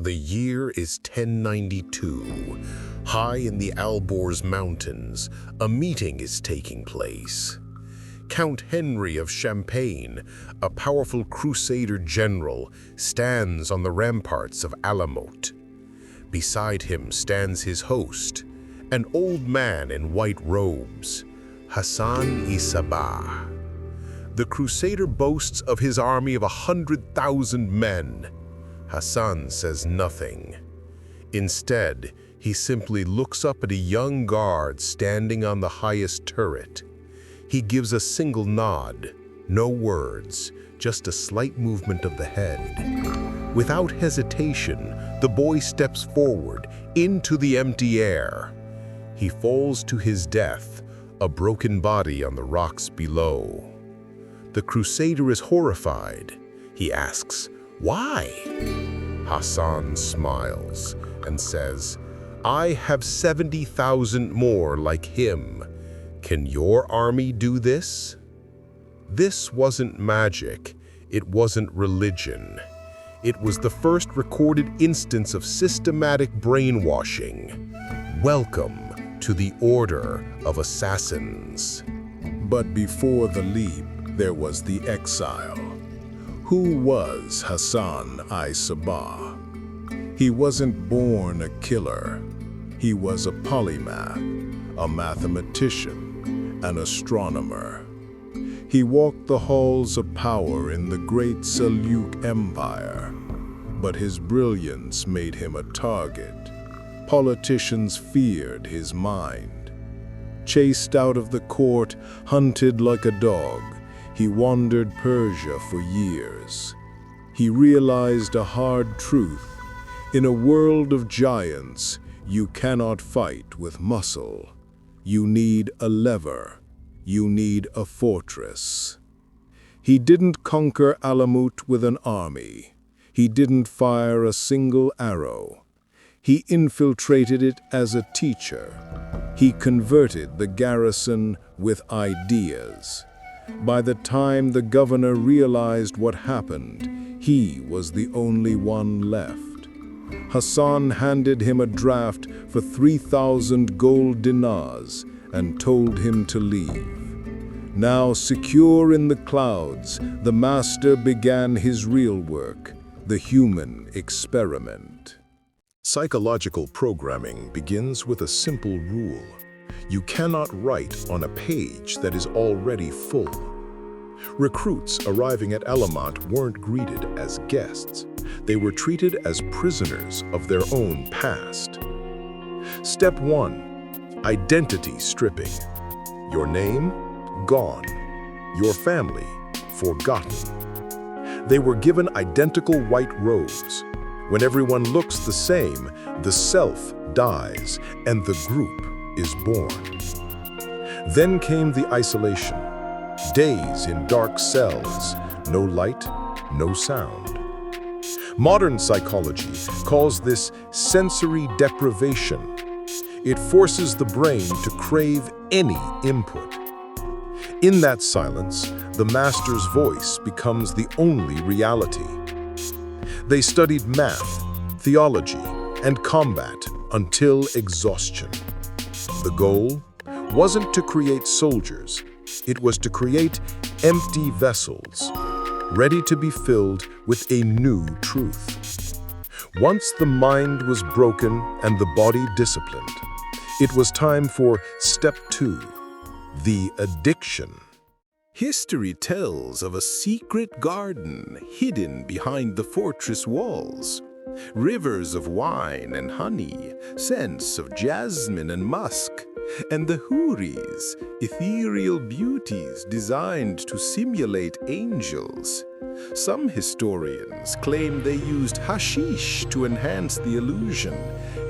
The year is 1092. High in the Alborz Mountains, a meeting is taking place. Count Henry of Champagne, a powerful crusader general, stands on the ramparts of Alamote. Beside him stands his host, an old man in white robes, Hassan Sabbah. The crusader boasts of his army of 100,000 men. Hassan says nothing. Instead, he simply looks up at a young guard standing on the highest turret. He gives a single nod, no words, just a slight movement of the head. Without hesitation, the boy steps forward into the empty air. He falls to his death, a broken body on the rocks below. The crusader is horrified. He asks, "Why?" Hassan smiles and says, "I have 70,000 more like him. Can your army do this?" This wasn't magic. It wasn't religion. It was the first recorded instance of systematic brainwashing. Welcome to the Order of Assassins. But before the leap, there was the exile. Who was Hassan Sabbah? He wasn't born a killer. He was a polymath, a mathematician, an astronomer. He walked the halls of power in the great Seljuk Empire, but his brilliance made him a target. Politicians feared his mind. Chased out of the court, hunted like a dog, he wandered Persia for years. He realized a hard truth. In a world of giants, you cannot fight with muscle. You need a lever. You need a fortress. He didn't conquer Alamut with an army. He didn't fire a single arrow. He infiltrated it as a teacher. He converted the garrison with ideas. By the time the governor realized what happened, he was the only one left. Hassan handed him a draft for 3,000 gold dinars and told him to leave. Now secure in the clouds, the master began his real work, the human experiment. Psychological programming begins with a simple rule. You cannot write on a page that is already full. Recruits arriving at Alamut weren't greeted as guests. They were treated as prisoners of their own past. Step 1. Identity stripping. Your name? Gone. Your family? Forgotten. They were given identical white robes. When everyone looks the same, the self dies and the group is born. Then came the isolation. Days in dark cells, no light, no sound. Modern psychology calls this sensory deprivation. It forces the brain to crave any input. In that silence, the master's voice becomes the only reality. They studied math, theology, and combat until exhaustion. The goal wasn't to create soldiers, it was to create empty vessels, ready to be filled with a new truth. Once the mind was broken and the body disciplined, it was time for step 2, the addiction. History tells of a secret garden hidden behind the fortress walls. Rivers of wine and honey, scents of jasmine and musk, and the houris, ethereal beauties designed to simulate angels. Some historians claim they used hashish to enhance the illusion,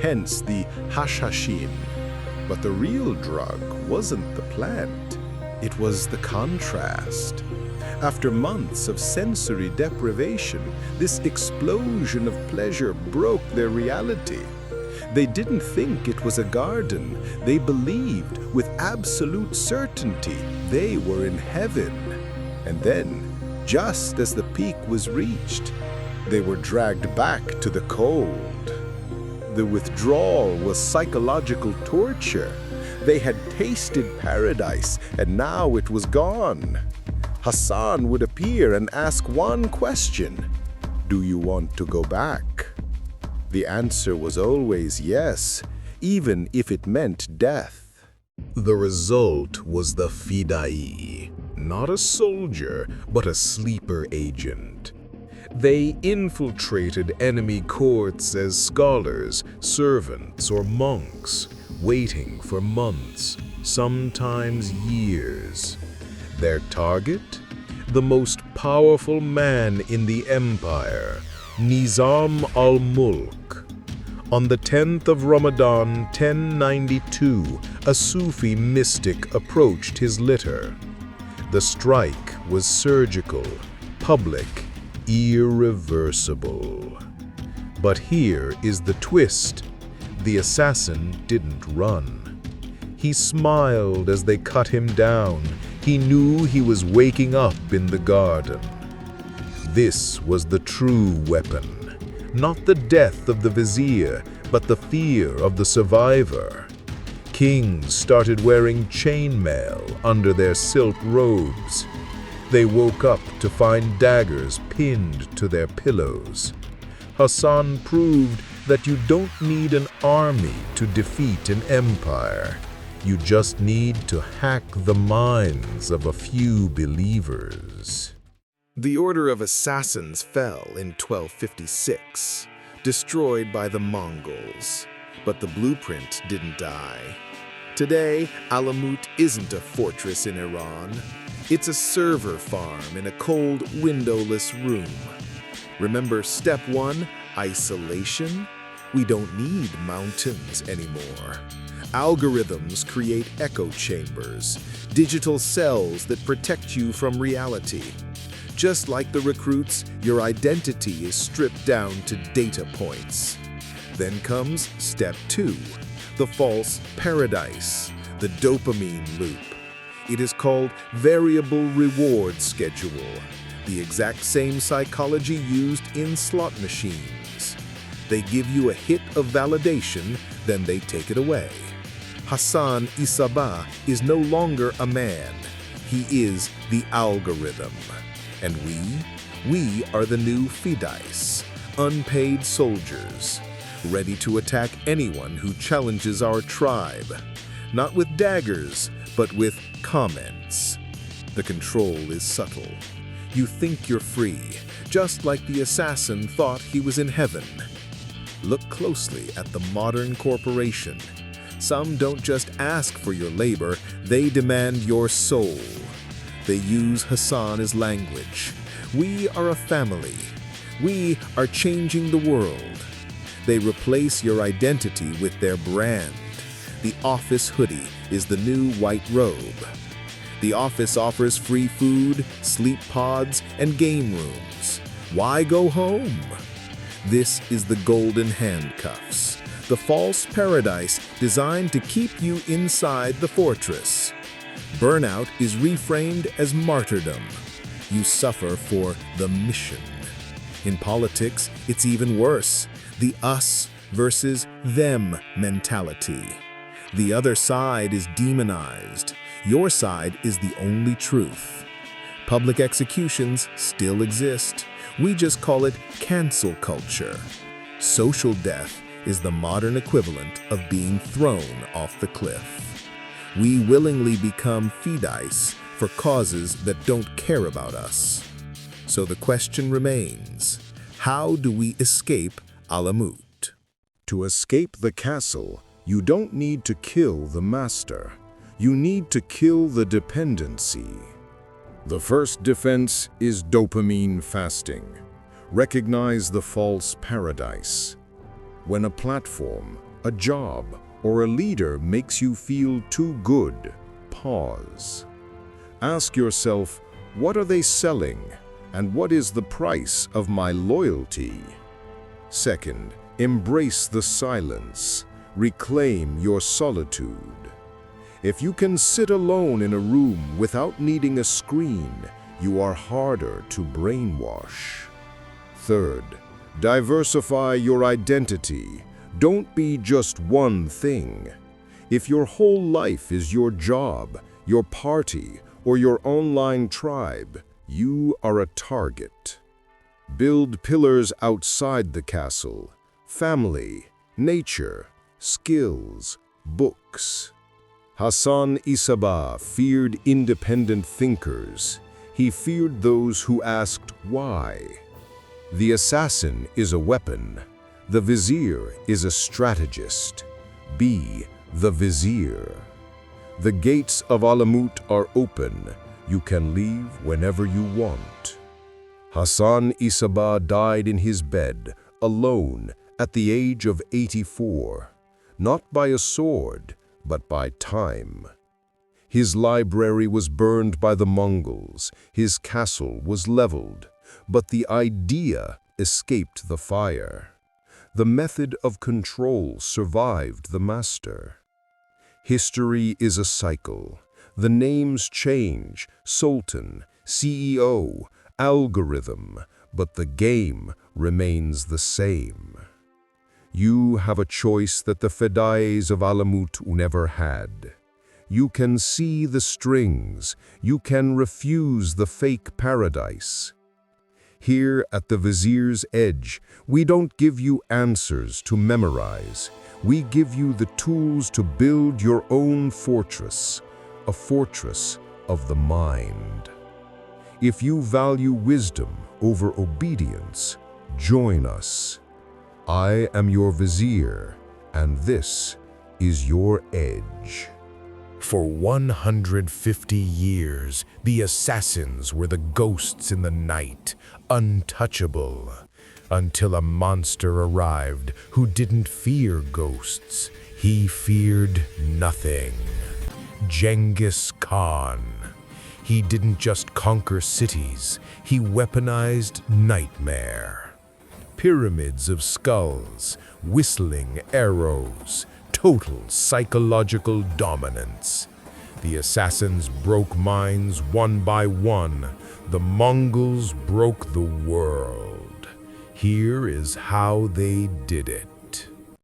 hence the Hashashin. But the real drug wasn't the plant, it was the contrast. After months of sensory deprivation, this explosion of pleasure broke their reality. They didn't think it was a garden. They believed with absolute certainty they were in heaven. And then, just as the peak was reached, They were dragged back to the cold. The withdrawal was psychological torture. They had tasted paradise, and now it was gone. Hassan would appear and ask one question: "Do you want to go back?" The answer was always yes, even if it meant death. The result was the Fidai, not a soldier, but a sleeper agent. They infiltrated enemy courts as scholars, servants, or monks, waiting for months, sometimes years. Their target? The most powerful man in the empire, Nizam al-Mulk. On the 10th of Ramadan, 1092, a Sufi mystic approached his litter. The strike was surgical, public, irreversible. But here is the twist. The assassin didn't run. He smiled as they cut him down. He knew he was waking up in the garden. This was the true weapon. Not the death of the Vizier, but the fear of the survivor. Kings started wearing chainmail under their silk robes. They woke up to find daggers pinned to their pillows. Hassan proved that you don't need an army to defeat an empire. You just need to hack the minds of a few believers. The Order of Assassins fell in 1256, destroyed by the Mongols. But the blueprint didn't die. Today, Alamut isn't a fortress in Iran. It's a server farm in a cold, windowless room. Remember step 1, isolation? We don't need mountains anymore. Algorithms create echo chambers, digital cells that protect you from reality. Just like the recruits, your identity is stripped down to data points. Then comes step 2, the false paradise, the dopamine loop. It is called variable reward schedule, the exact same psychology used in slot machines. They give you a hit of validation, then they take it away. Hassan Sabbah is no longer a man. He is the algorithm. And we are the new Fidais, unpaid soldiers, ready to attack anyone who challenges our tribe. Not with daggers, but with comments. The control is subtle. You think you're free, just like the assassin thought he was in heaven. Look closely at the modern corporation. Some don't just ask for your labor, they demand your soul. They use Hassan as language. We are a family. We are changing the world. They replace your identity with their brand. The office hoodie is the new white robe. The office offers free food, sleep pods, and game rooms. Why go home? This is the golden handcuffs, the false paradise designed to keep you inside the fortress. Burnout is reframed as martyrdom. You suffer for the mission. In politics, it's even worse, the us versus them mentality. The other side is demonized. Your side is the only truth. Public executions still exist. We just call it cancel culture. Social death is the modern equivalent of being thrown off the cliff. We willingly become Fidais for causes that don't care about us. So the question remains, how do we escape Alamut? To escape the castle, you don't need to kill the master. You need to kill the dependency. The first defense is dopamine fasting. Recognize the false paradise. When a platform, a job, or a leader makes you feel too good, pause. Ask yourself, what are they selling, and what is the price of my loyalty? Second, embrace the silence. Reclaim your solitude. If you can sit alone in a room without needing a screen, you are harder to brainwash. Third, diversify your identity. Don't be just one thing. If your whole life is your job, your party, or your online tribe, you are a target. Build pillars outside the castle: family, nature, skills, books. Hassan Sabbah feared independent thinkers. He feared those who asked why. The assassin is a weapon. The Vizier is a strategist. Be the Vizier. The gates of Alamut are open. You can leave whenever you want. Hassan Sabbah died in his bed, alone, at the age of 84, not by a sword, but by time. His library was burned by the Mongols, his castle was leveled, but the idea escaped the fire. The method of control survived the master. History is a cycle. The names change: Sultan, CEO, algorithm, but the game remains the same. You have a choice that the Fedais of Alamut never had. You can see the strings. You can refuse the fake paradise. Here at the Vizier's edge, we don't give you answers to memorize. We give you the tools to build your own fortress, a fortress of the mind. If you value wisdom over obedience, join us. I am your Vizier, and this is your edge. For 150 years, the assassins were the ghosts in the night, untouchable, until a monster arrived who didn't fear ghosts. He feared nothing. Genghis Khan. He didn't just conquer cities, he weaponized nightmare. Pyramids of skulls, whistling arrows, total psychological dominance. The assassins broke minds one by one. The Mongols broke the world. Here is how they did it.